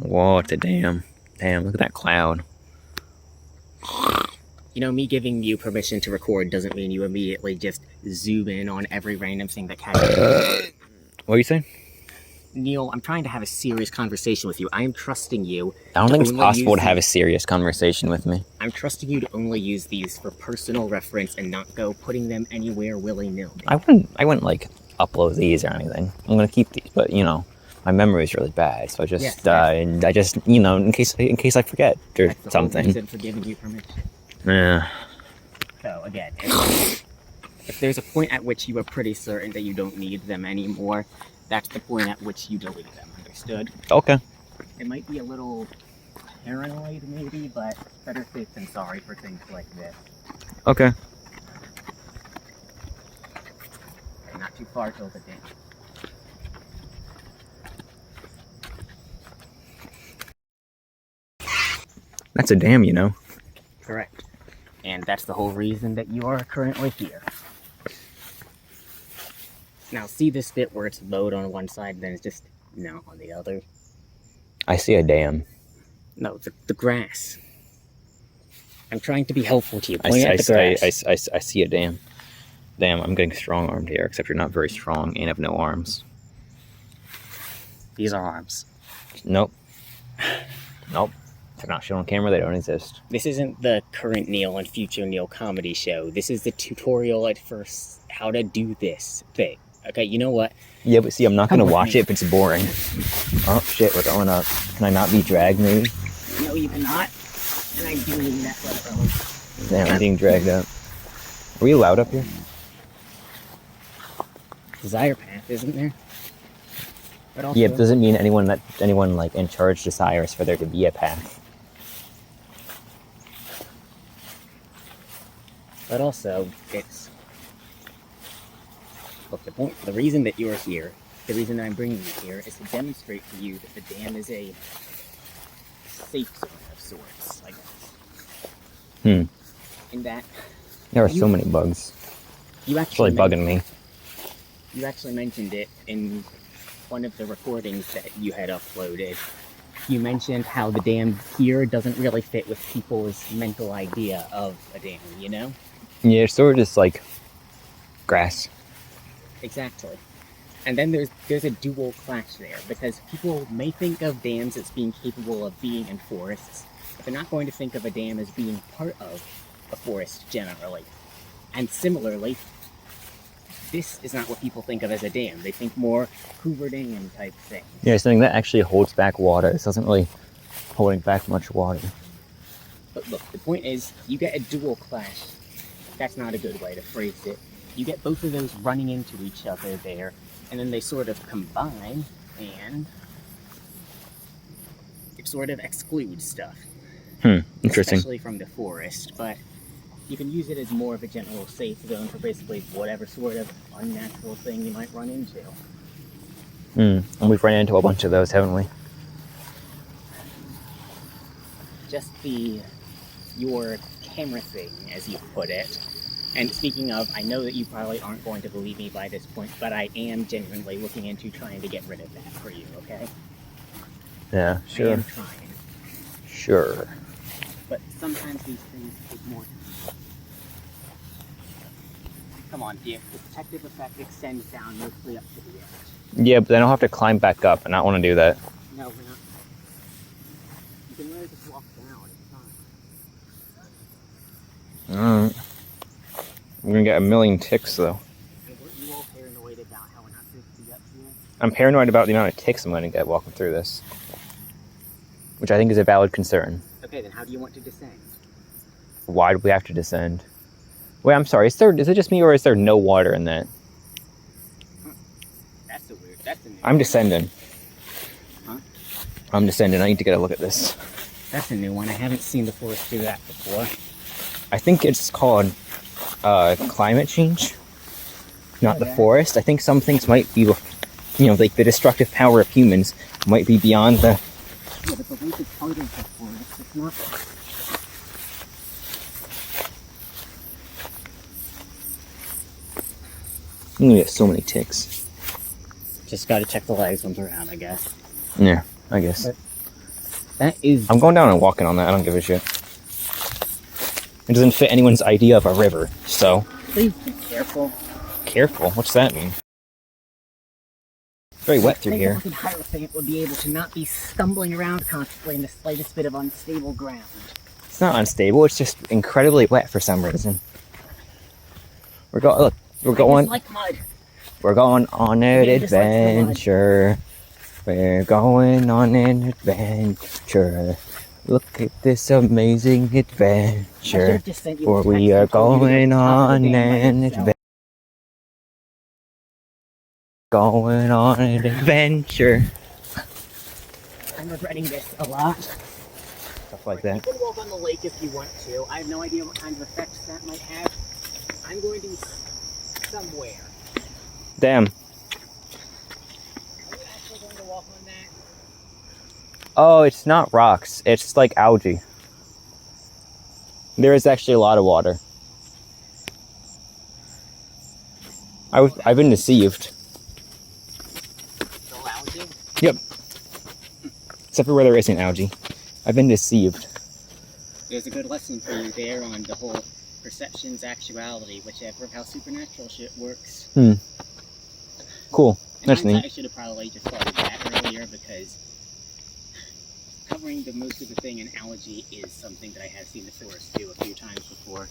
Whoa, it's a dam. Damn, look at that cloud. You know, me giving you permission to record doesn't mean you immediately just zoom in on every random thing that catches. What are you saying? Neil, I'm trying to have a serious conversation with you. I am trusting you. I don't think it's possible to have a serious conversation with me. I'm trusting you to only use these for personal reference and not go putting them anywhere willy-nilly. I wouldn't like upload these or anything. I'm gonna keep these, but you know, my memory is really bad, so I just you know, in case I forget or that's the something. Whole reason for giving you permission. Yeah. So again, if there's a point at which you are pretty certain that you don't need them anymore, that's the point at which you delete them. Understood? Okay. It might be a little paranoid, maybe, but better safe than sorry for things like this. Okay. Not too far till the dam. That's a dam, you know. Correct. And that's the whole reason that you are currently here. Now, see this bit where it's mowed on one side, then it's just on the other? I see a dam. No, the grass. I'm trying to be helpful to you. I see a dam. Damn, I'm getting strong-armed here, except you're not very strong and have no arms. These are arms. Nope. Nope. They're not shown on camera, they don't exist. This isn't the current Neil and future Neil comedy show. This is the tutorial at first how to do this thing. Okay, you know what? Yeah, but see, I'm not going to watch it if it's boring. Oh, shit, we're going up. Can I not be dragged, maybe? No, you cannot. And I do need that level. Damn, I'm being dragged up. Are we allowed up here? Desire path, isn't there? But also, yeah, but does it mean anyone like in charge desires for there to be a path? But also, it's... Look, the reason that you're here, the reason that I'm bringing you here, is to demonstrate to you that the dam is a safe zone of sorts, I guess. In that... There are so many bugs. It's really bugging me. You actually mentioned it in one of the recordings that you had uploaded. You mentioned how the dam here doesn't really fit with people's mental idea of a dam, you know? Yeah, it's sort of just like grass. Exactly. And then there's a dual clash there, because people may think of dams as being capable of being in forests, but they're not going to think of a dam as being part of a forest generally. And similarly, this is not what people think of as a dam. They think more Hoover Dam type thing. Yeah, something that actually holds back water. This doesn't really holding back much water. But look, the point is, you get a dual clash. That's not a good way to phrase it. You get both of those running into each other there, and then they sort of combine, and it sort of excludes stuff. Interesting. Especially from the forest, but you can use it as more of a general safe zone for basically whatever sort of unnatural thing you might run into. And we've run into a bunch of those, haven't we? Just your camera thing, as you put it. And speaking of, I know that you probably aren't going to believe me by this point, but I am genuinely looking into trying to get rid of that for you, okay? Yeah, sure. I am trying. Sure. But sometimes these things take more time. Come on, the protective effect extends down mostly up to the edge. Yeah, but then I'll have to climb back up, and I don't want to do that. No, we're not. You can really just walk down, it's fine. Alright. We're gonna get a million ticks, though. And weren't you all paranoid about how we're not supposed to be up here? I'm paranoid about the amount of ticks I'm gonna get walking through this. Which I think is a valid concern. Okay, then how do you want to descend? Why do we have to descend? Wait, I'm sorry, is it just me, or is there no water in that? That's a new I'm one. descending. Huh? I'm descending, I need to get a look at this. That's a new one. I haven't seen the forest do that before. I think it's called climate change, not the forest. I think some things might be, like the destructive power of humans might be beyond the... Yeah, but the lake is part of the forest. It's not... I'm gonna get so many ticks. Just gotta check the legs when they're out, I guess. Yeah, I guess. But That is... I'm going down and walking on that. I don't give a shit. It doesn't fit anyone's idea of a river, so... Please be careful. Careful? What's that mean? It's very wet through here. I think a Hierophant would be able to not be stumbling around constantly in the slightest bit of unstable ground. It's not unstable, it's just incredibly wet for some reason. Look, we're going... like mud. We're going on an adventure. We're going on an adventure. Look at this amazing adventure. For we are going on an adventure. Going on an adventure. I'm regretting this a lot. Stuff like that. You can walk on the lake if you want to. I have no idea what kind of effects that might have. I'm going to be somewhere. Damn. Are you actually going to walk on that? Oh, it's not rocks. It's like algae. There is actually a lot of water. I've been deceived. Still algae? Yep. Except for where there isn't algae. I've been deceived. There's a good lesson for you there on the whole perception's actuality, whichever of how supernatural shit works. Cool. And That's neat. I should have probably just started that earlier because covering the most of the thing in algae is something that I have seen the forest do a few times before.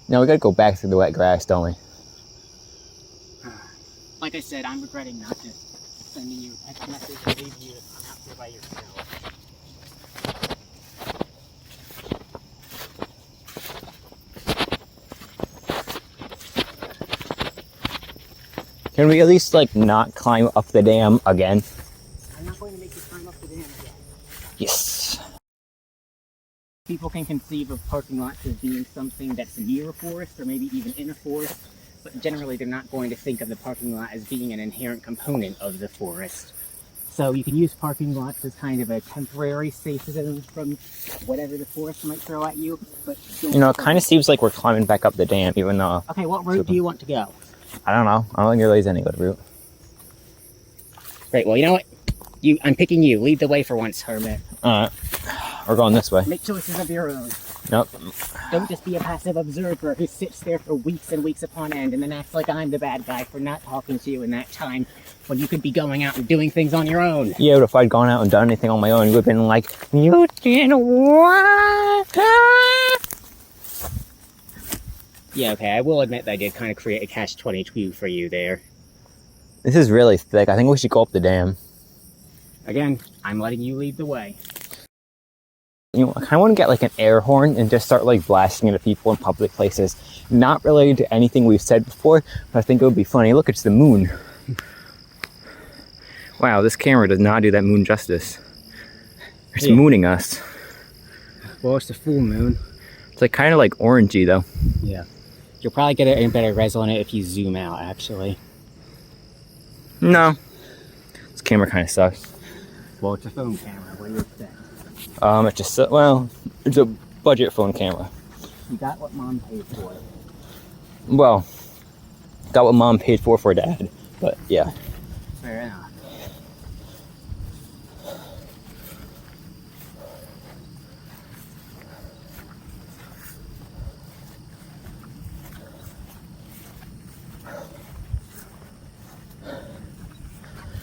Now we gotta go back through the wet grass, don't we? Like I said, I'm regretting not just sending you a text message and leaving you to come out here by yourself. Can we at least, like, not climb up the dam again? I'm not going to make you climb up the dam again. Yes. People can conceive of parking lots as being something that's near a forest or maybe even in a forest, but generally they're not going to think of the parking lot as being an inherent component of the forest. So you can use parking lots as kind of a temporary safe zone from whatever the forest might throw at you, but... You know, it kind of seems like we're climbing back up the dam, even though... Okay, what route do you want to go? I don't know. I don't think there is any good route. Great, well, you know what? I'm picking you. Lead the way for once, Hermit. Alright. We're going this way. Make choices of your own. Nope. Don't just be a passive observer who sits there for weeks and weeks upon end and then acts like I'm the bad guy for not talking to you in that time when you could be going out and doing things on your own. Yeah, but if I'd gone out and done anything on my own, you would have been like, you did what? Yeah, okay, I will admit that I did kind of create a catch-22 for you there. This is really thick. I think we should go up the dam. Again, I'm letting you lead the way. You know, I kind of want to get like an air horn and just start like blasting into people in public places. Not related to anything we've said before, but I think it would be funny. Look, it's the moon. Wow, this camera does not do that moon justice. It's mooning us. Well, it's the full moon. It's like kind of like orangey though. Yeah. You'll probably get a better res on it if you zoom out, actually. No. This camera kind of sucks. Well, it's a phone camera. What do you expect? It's just, well, it's a budget phone camera. You got what Mom paid for. Well, got what Mom paid for Dad, but yeah. Fair enough.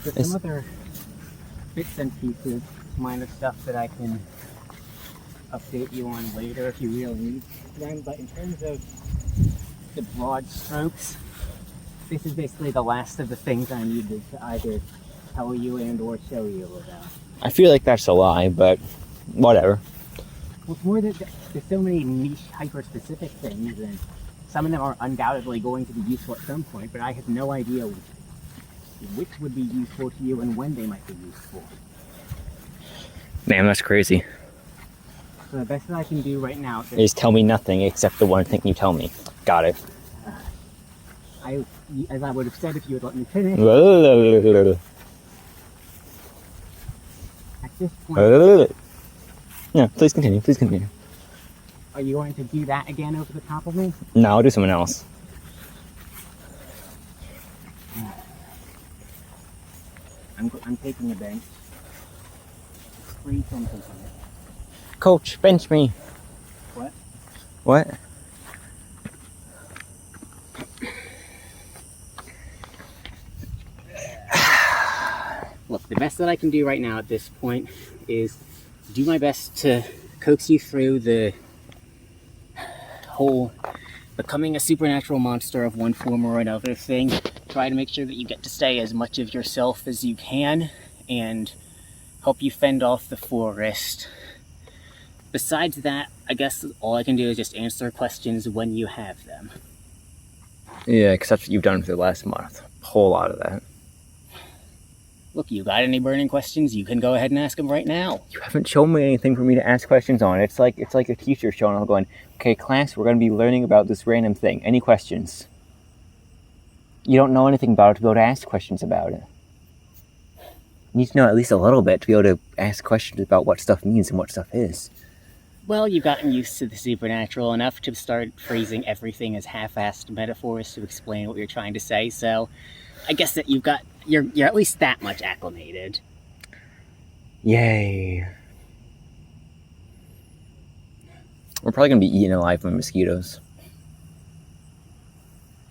There's some other bits and pieces, minor stuff that I can update you on later if you really need them, but in terms of the broad strokes, this is basically the last of the things I needed to either tell you and or show you about. I feel like that's a lie, but whatever. Well, it's more that there's so many niche, hyper-specific things, and some of them are undoubtedly going to be useful at some point, but I have no idea which would be useful to you and when they might be useful. Man, that's crazy. So the best that I can do right now Is tell me nothing except the one thing you tell me. Got it. As I would have said if you had let me finish, at this point, Yeah, please continue, please continue. are you going to do that again over the top of me? No, I'll do something else. I'm taking a bench. free from thinking it. Coach, bench me. What? What? Look, the best that I can do right now at this point is do my best to coax you through the whole becoming a supernatural monster of one form or another thing. Try to make sure that you get to stay as much of yourself as you can and help you fend off the forest. Besides that, I guess all I can do is just answer questions when you have them. Yeah, because that's what you've done for the last month. A whole lot of that. Look, you got any burning questions? You can go ahead and ask them right now. You haven't shown me anything for me to ask questions on. It's like a teacher showing up going, okay, class, we're going to be learning about this random thing. Any questions? You don't know anything about it to be able to ask questions about it. You need to know at least a little bit to be able to ask questions about what stuff means and what stuff is. Well, you've gotten used to the supernatural enough to start phrasing everything as half-assed metaphors to explain what you're trying to say, so I guess that you're at least that much acclimated. Yay. We're probably going to be eaten alive by mosquitoes.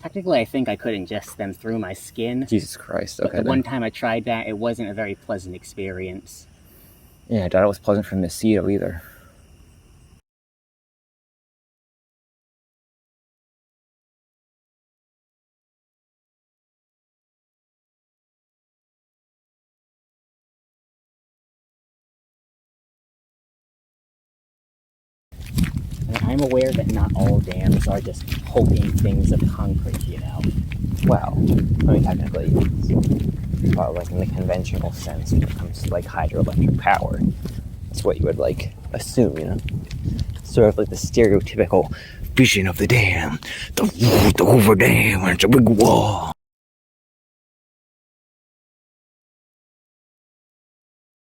Technically, I think I could ingest them through my skin. Jesus Christ, okay. But the one time I tried that, it wasn't a very pleasant experience. Yeah, I doubt it was pleasant for a mosquito either. And I'm aware that not all dams are just hulking things of concrete, you know. Well, I mean, technically, but like in the conventional sense, when it comes to like hydroelectric power, that's what you would like assume, you know. Sort of like the stereotypical vision of the dam, the over dam, and it's a big wall.